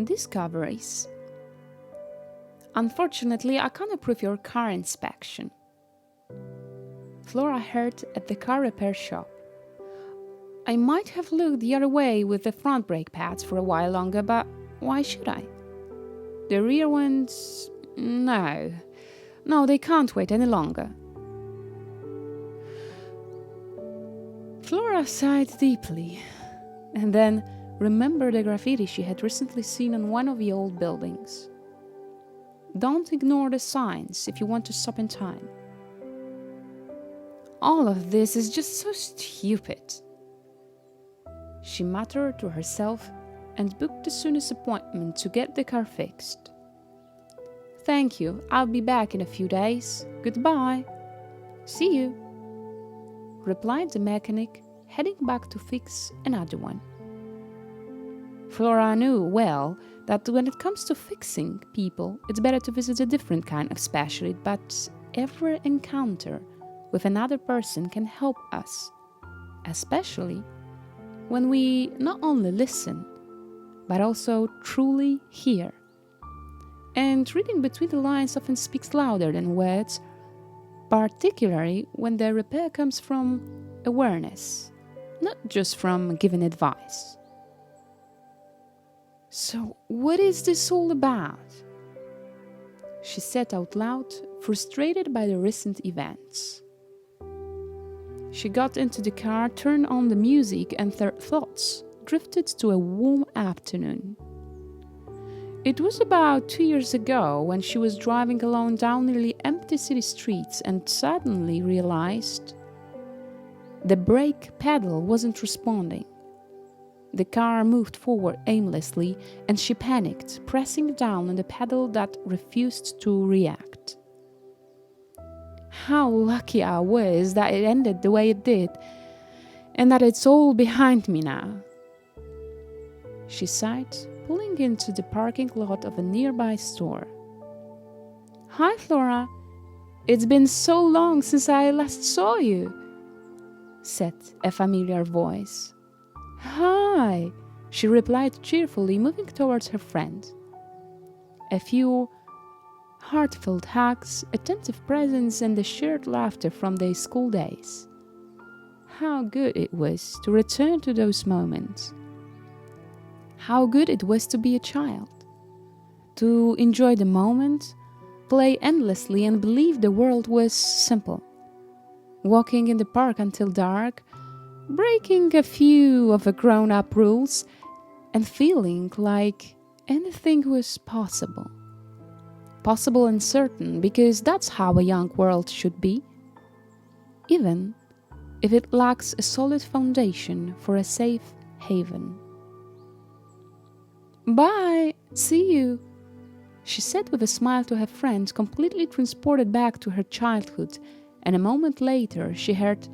Discoveries. Unfortunately, I can't approve your car inspection. Flora heard at the car repair shop. I might have looked the other way with the front brake pads for a while longer, but why should I? The rear ones... No. No, they can't wait any longer. Flora sighed deeply, and then remembered the graffiti she had recently seen on one of the old buildings. Don't ignore the signs if you want to stop in time. All of this is just so stupid, she muttered to herself and booked the soonest appointment to get the car fixed. Thank you, I'll be back in a few days. Goodbye. See you, replied the mechanic, heading back to fix another one. Flora knew well that when it comes to fixing people, it's better to visit a different kind of specialist, but every encounter with another person can help us, especially when we not only listen, but also truly hear. And reading between the lines often speaks louder than words, particularly when the repair comes from awareness, not just from giving advice. So, what is this all about? She said out loud, frustrated by the recent events. She got into the car, turned on the music, and her thoughts drifted to a warm afternoon. It was about 2 years ago when she was driving alone down nearly empty city streets and suddenly realized the brake pedal wasn't responding. The car moved forward aimlessly, and she panicked, pressing down on the pedal that refused to react. How lucky I was that it ended the way it did, and that it's all behind me now, she sighed, pulling into the parking lot of a nearby store. Hi, Flora. It's been so long since I last saw you, said a familiar voice. Hi, she replied cheerfully, moving towards her friend. A few heartfelt hugs, attentive presence, and the shared laughter from their school days. How good it was to return to those moments. How good it was to be a child, to enjoy the moment, play endlessly, and believe the world was simple. Walking in the park until dark, breaking a few of the grown-up rules, and feeling like anything was possible. Possible and certain, because that's how a young world should be, even if it lacks a solid foundation for a safe haven. Bye, see you, she said with a smile to her friend, completely transported back to her childhood, and a moment later she heard,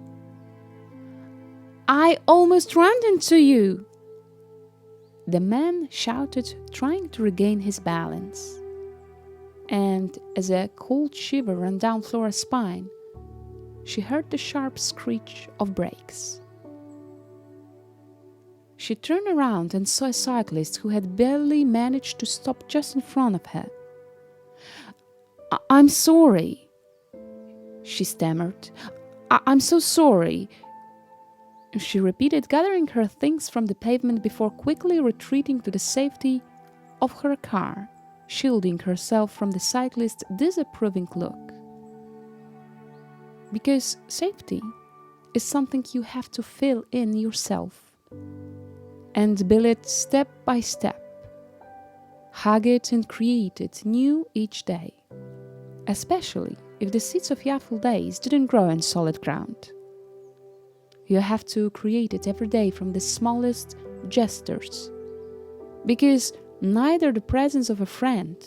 I almost ran into you, the man shouted, trying to regain his balance. And as a cold shiver ran down Flora's spine, she heard the sharp screech of brakes. She turned around and saw a cyclist who had barely managed to stop just in front of her. I'm sorry, she stammered. I'm so sorry, she repeated, gathering her things from the pavement before quickly retreating to the safety of her car, shielding herself from the cyclist's disapproving look. Because safety is something you have to fill in yourself and build it step by step. Hug it and create it new each day, especially if the seeds of youthful days didn't grow in solid ground. You have to create it every day from the smallest gestures, because neither the presence of a friend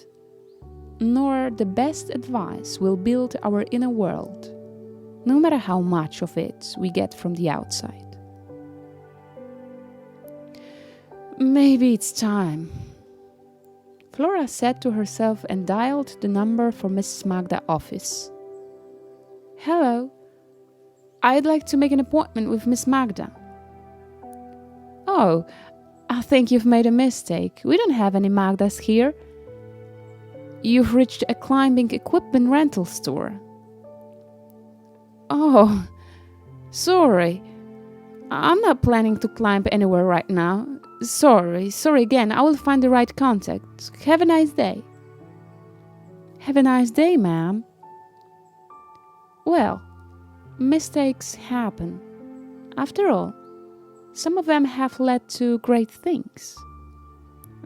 nor the best advice will build our inner world, no matter how much of it we get from the outside. Maybe it's time, Flora said to herself and dialed the number for Mrs. Magda's office. Hello, I'd like to make an appointment with Miss Magda. Oh, think you've made a mistake. We don't have any Magdas here. You've reached a climbing equipment rental store. Oh, sorry. I'm not planning to climb anywhere right now. Sorry again. I will find the right contact. Have a nice day. Have a nice day, ma'am. Well, mistakes happen. After all, some of them have led to great things.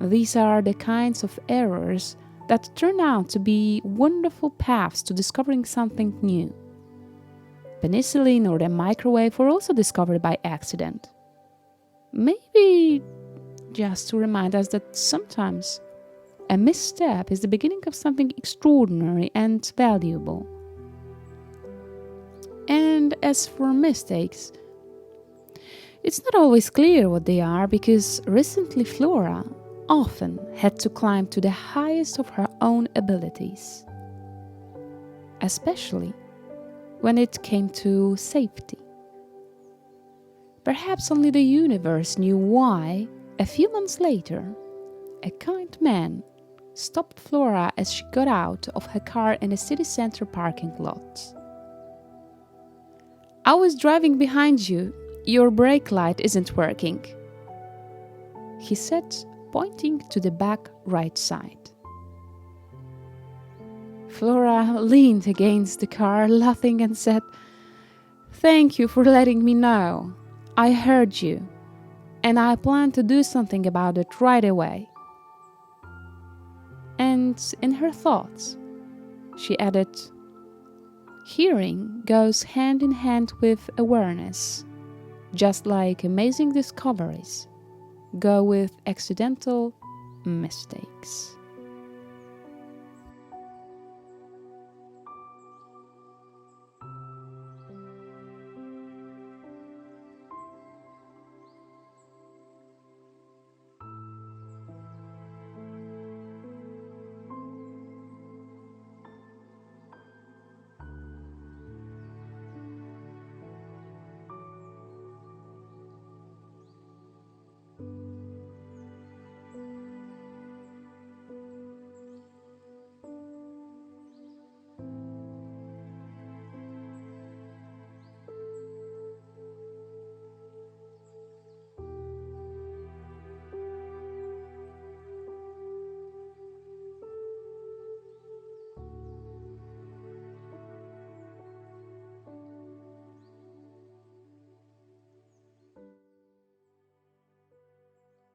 These are the kinds of errors that turn out to be wonderful paths to discovering something new. Penicillin or the microwave were also discovered by accident. Maybe just to remind us that sometimes a misstep is the beginning of something extraordinary and valuable. And as for mistakes, it's not always clear what they are, because recently Flora often had to climb to the highest of her own abilities, especially when it came to safety. Perhaps only the universe knew why, a few months later, a kind man stopped Flora as she got out of her car in a city center parking lot. "I was driving behind you. Your brake light isn't working," he said, pointing to the back right side. Flora leaned against the car, laughing, and said, "Thank you for letting me know. I heard you, and I plan to do something about it right away." And in her thoughts, she added, "Hearing goes hand in hand with awareness, just like amazing discoveries go with accidental mistakes."